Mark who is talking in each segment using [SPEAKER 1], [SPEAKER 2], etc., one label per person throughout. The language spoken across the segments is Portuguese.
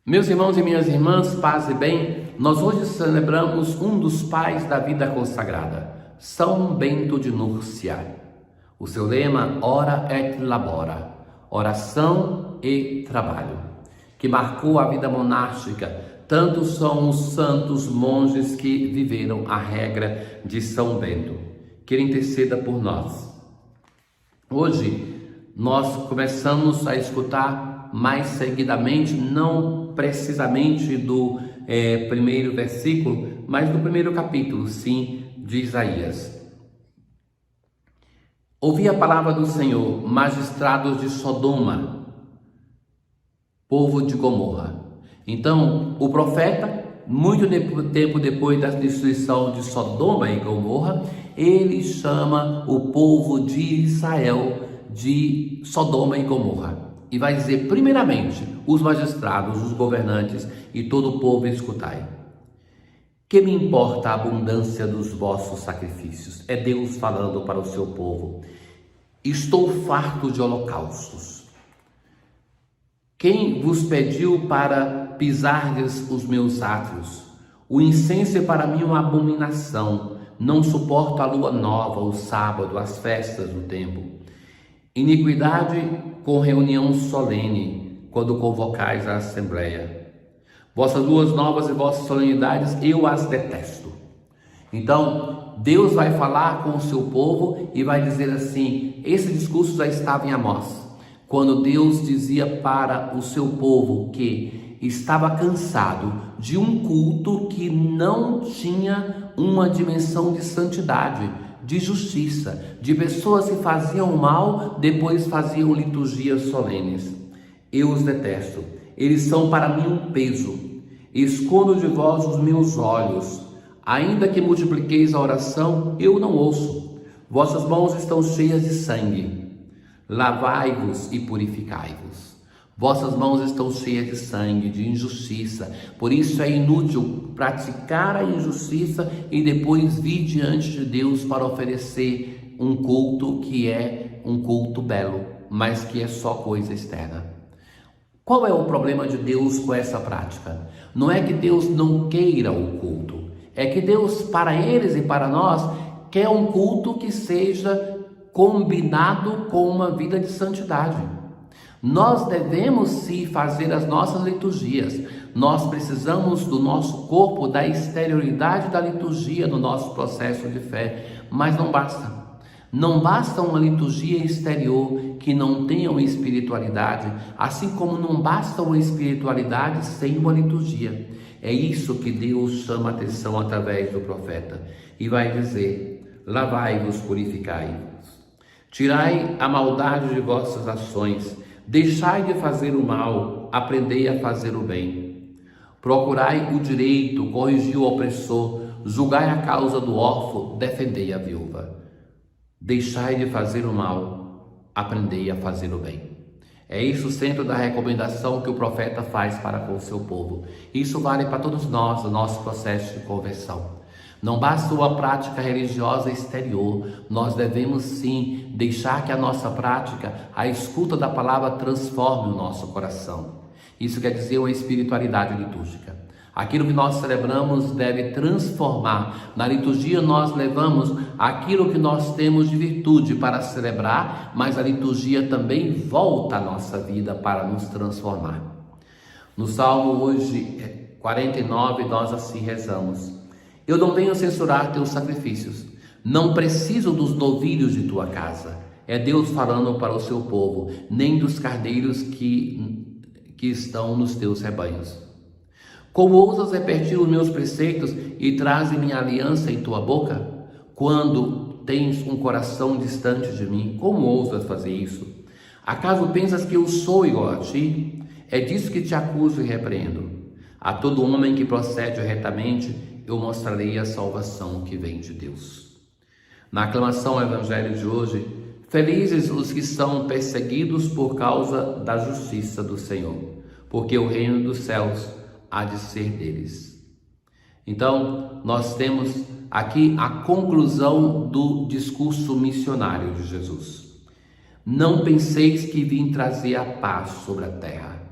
[SPEAKER 1] Meus irmãos e minhas irmãs, paz e bem, nós hoje celebramos um dos pais da vida consagrada, São Bento de Núrcia. O seu lema, Ora et Labora, oração e trabalho, que marcou a vida monástica. Tantos são os santos monges que viveram a regra de São Bento. Que ele interceda por nós. Hoje nós começamos a escutar mais seguidamente, não precisamente do primeiro versículo, mas do primeiro capítulo, sim, de Isaías. Ouvi a palavra do Senhor, magistrados de Sodoma, povo de Gomorra. Então, o profeta, muito tempo depois da destruição de Sodoma e Gomorra, ele chama o povo de Israel de Sodoma e Gomorra. E vai dizer, primeiramente, os magistrados, os governantes e todo o povo, escutai. Que me importa a abundância dos vossos sacrifícios? É Deus falando para o seu povo. Estou farto de holocaustos. Quem vos pediu para pisardes os meus átrios? O incenso é para mim uma abominação. Não suporto a lua nova, o sábado, as festas do tempo. Iniquidade com reunião solene, quando convocais a assembleia. Vossas luas novas e vossas solenidades, eu as detesto. Então, Deus vai falar com o seu povo e vai dizer assim, esse discurso já estava em Amós, quando Deus dizia para o seu povo que estava cansado de um culto que não tinha uma dimensão de santidade, de justiça, de pessoas que faziam mal, depois faziam liturgias solenes. Eu os detesto, eles são para mim um peso. Escondo de vós os meus olhos, ainda que multipliqueis a oração, eu não ouço. Vossas mãos estão cheias de sangue, lavai-vos e purificai-vos. Vossas mãos estão cheias de sangue, de injustiça, por isso é inútil praticar a injustiça e depois vir diante de Deus para oferecer um culto que é um culto belo, mas que é só coisa externa. Qual é o problema de Deus com essa prática? Não é que Deus não queira o culto, é que Deus, para eles e para nós, quer um culto que seja combinado com uma vida de santidade. Nós devemos sim fazer as nossas liturgias. Nós precisamos do nosso corpo, da exterioridade da liturgia no nosso processo de fé, mas não basta. Não basta uma liturgia exterior que não tenha uma espiritualidade, assim como não basta uma espiritualidade sem uma liturgia. É isso que Deus chama a atenção através do profeta. E vai dizer, lavai-vos, purificai-vos. Tirai a maldade de vossas ações. Deixai de fazer o mal, aprendei a fazer o bem. Procurai o direito, corrigi o opressor, julgai a causa do órfão, defendei a viúva. Deixai de fazer o mal, aprendei a fazer o bem. É isso o centro da recomendação que o profeta faz para com o seu povo. Isso vale para todos nós, o nosso processo de conversão. Não basta uma prática religiosa exterior, nós devemos sim deixar que a nossa prática, a escuta da palavra, transforme o nosso coração. Isso quer dizer uma espiritualidade litúrgica. Aquilo que nós celebramos deve transformar. Na liturgia nós levamos aquilo que nós temos de virtude para celebrar, mas a liturgia também volta à nossa vida para nos transformar. No Salmo hoje 49 nós assim rezamos. Eu não venho censurar teus sacrifícios, não preciso dos novilhos de tua casa. É Deus falando para o seu povo, nem dos cardeiros que estão nos teus rebanhos. Como ousas repetir os meus preceitos e trazes minha aliança em tua boca? Quando tens um coração distante de mim, como ousas fazer isso? Acaso pensas que eu sou igual a ti? É disso que te acuso e repreendo. A todo homem que procede retamente, eu mostrarei a salvação que vem de Deus. Na aclamação ao Evangelho de hoje, felizes os que são perseguidos por causa da justiça do Senhor, porque o reino dos céus há de ser deles. Então, nós temos aqui a conclusão do discurso missionário de Jesus. Não penseis que vim trazer a paz sobre a terra.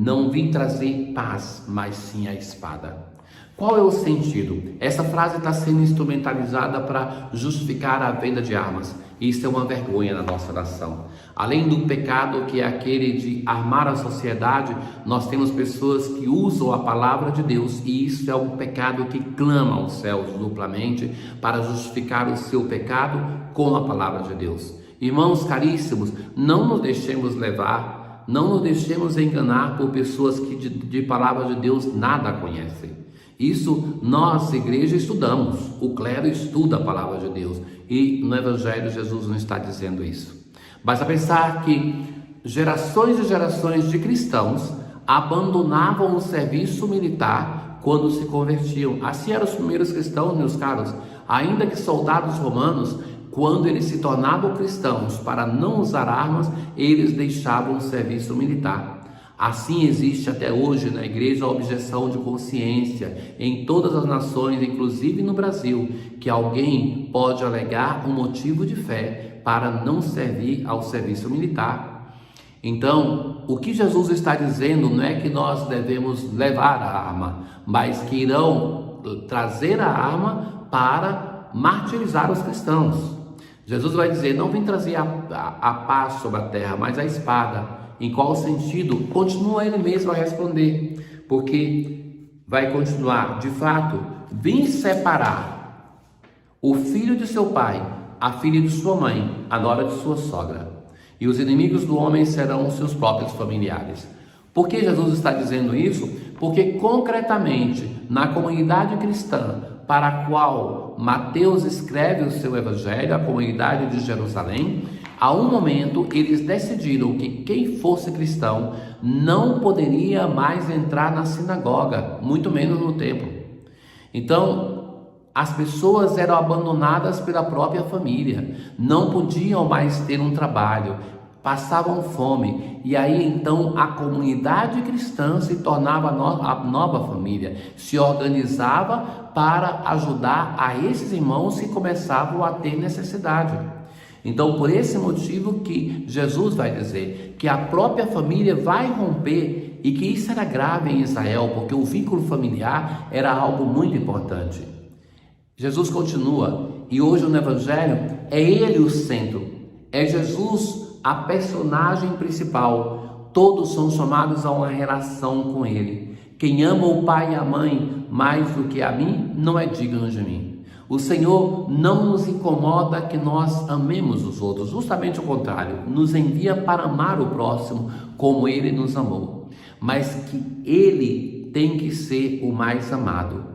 [SPEAKER 1] Não vim trazer paz, mas sim a espada. Qual é o sentido? Essa frase está sendo instrumentalizada para justificar a venda de armas. Isso é uma vergonha na nossa nação. Além do pecado que é aquele de armar a sociedade, nós temos pessoas que usam a palavra de Deus, e isso é um pecado que clama aos céus duplamente para justificar o seu pecado com a palavra de Deus. Irmãos caríssimos, não nos deixemos levar, não nos deixemos enganar por pessoas que de palavra de Deus nada conhecem. Isso nós, igreja, estudamos, o clero estuda a palavra de Deus, e no Evangelho Jesus não está dizendo isso. Basta pensar que gerações e gerações de cristãos abandonavam o serviço militar quando se convertiam. Assim eram os primeiros cristãos, meus caros. Ainda que soldados romanos, quando eles se tornavam cristãos para não usar armas, eles deixavam o serviço militar. Assim existe até hoje na igreja a objeção de consciência em todas as nações, inclusive no Brasil, que alguém pode alegar um motivo de fé para não servir ao serviço militar. Então, o que Jesus está dizendo não é que nós devemos levar a arma, mas que irão trazer a arma para martirizar os cristãos. Jesus vai dizer: não vim trazer a paz sobre a terra, mas a espada. Em qual sentido? Continua ele mesmo a responder, porque vai continuar: de fato, vim separar o filho de seu pai, a filha de sua mãe, a nora de sua sogra, e os inimigos do homem serão os seus próprios familiares. Por que Jesus está dizendo isso? Porque concretamente na comunidade cristã para a qual Mateus escreve o seu evangelho, a comunidade de Jerusalém, a um momento eles decidiram que quem fosse cristão não poderia mais entrar na sinagoga, muito menos no templo. Então, as pessoas eram abandonadas pela própria família, não podiam mais ter um trabalho, passavam fome, e aí então a comunidade cristã se tornava a nova família, se organizava para ajudar a esses irmãos que começavam a ter necessidade. Então, por esse motivo que Jesus vai dizer que a própria família vai romper, e que isso era grave em Israel, porque o vínculo familiar era algo muito importante. Jesus continua, e hoje no Evangelho é Ele o centro, é Jesus a personagem principal. Todos são chamados a uma relação com Ele. Quem ama o pai e a mãe mais do que a mim, não é digno de mim. O Senhor não nos incomoda que nós amemos os outros, justamente o contrário, nos envia para amar o próximo como Ele nos amou, mas que Ele tem que ser o mais amado.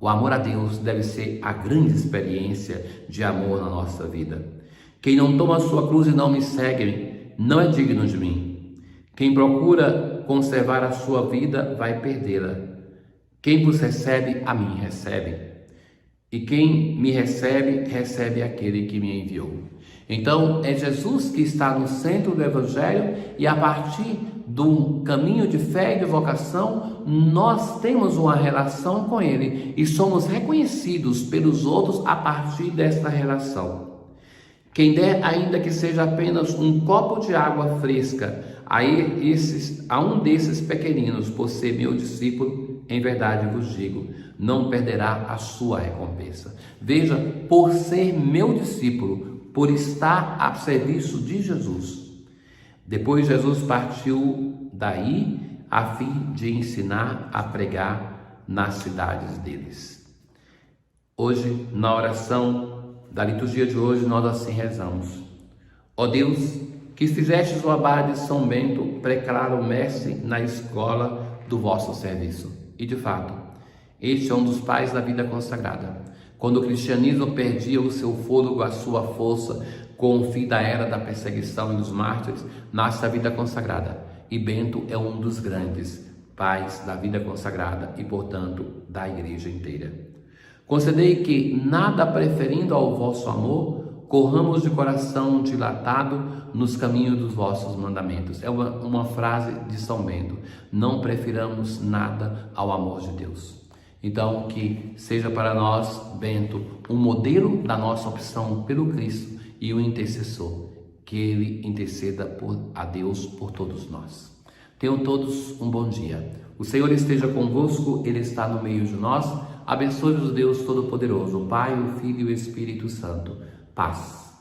[SPEAKER 1] O amor a Deus deve ser a grande experiência de amor na nossa vida. Quem não toma a sua cruz e não me segue, não é digno de mim. Quem procura conservar a sua vida, vai perdê-la. Quem vos recebe, a mim recebe. E quem me recebe, recebe aquele que me enviou. Então, é Jesus que está no centro do Evangelho, e a partir do caminho de fé e de vocação, nós temos uma relação com Ele e somos reconhecidos pelos outros a partir desta relação. Quem der, ainda que seja apenas um copo de água fresca, a um desses pequeninos, por ser meu discípulo, em verdade vos digo, não perderá a sua recompensa. Veja, por ser meu discípulo, por estar a serviço de Jesus. Depois Jesus partiu daí a fim de ensinar a pregar nas cidades deles. Hoje, na oração da liturgia de hoje, nós assim rezamos: ó Deus, que fizestes o abade São Bento preclarar o mestre na escola do vosso serviço. E de fato, este é um dos pais da vida consagrada. Quando o cristianismo perdia o seu fôlego, a sua força, com o fim da era da perseguição e dos mártires, nasce a vida consagrada. E Bento é um dos grandes pais da vida consagrada e, portanto, da igreja inteira. Concedei que, nada preferindo ao vosso amor, corramos de coração dilatado nos caminhos dos vossos mandamentos. É uma frase de São Bento. Não prefiramos nada ao amor de Deus. Então, que seja para nós, Bento, um modelo da nossa opção pelo Cristo e o intercessor, que Ele interceda a Deus por todos nós. Tenham todos um bom dia. O Senhor esteja convosco, Ele está no meio de nós. Abençoe-vos Deus Todo-Poderoso, o Pai, o Filho e o Espírito Santo. Paz.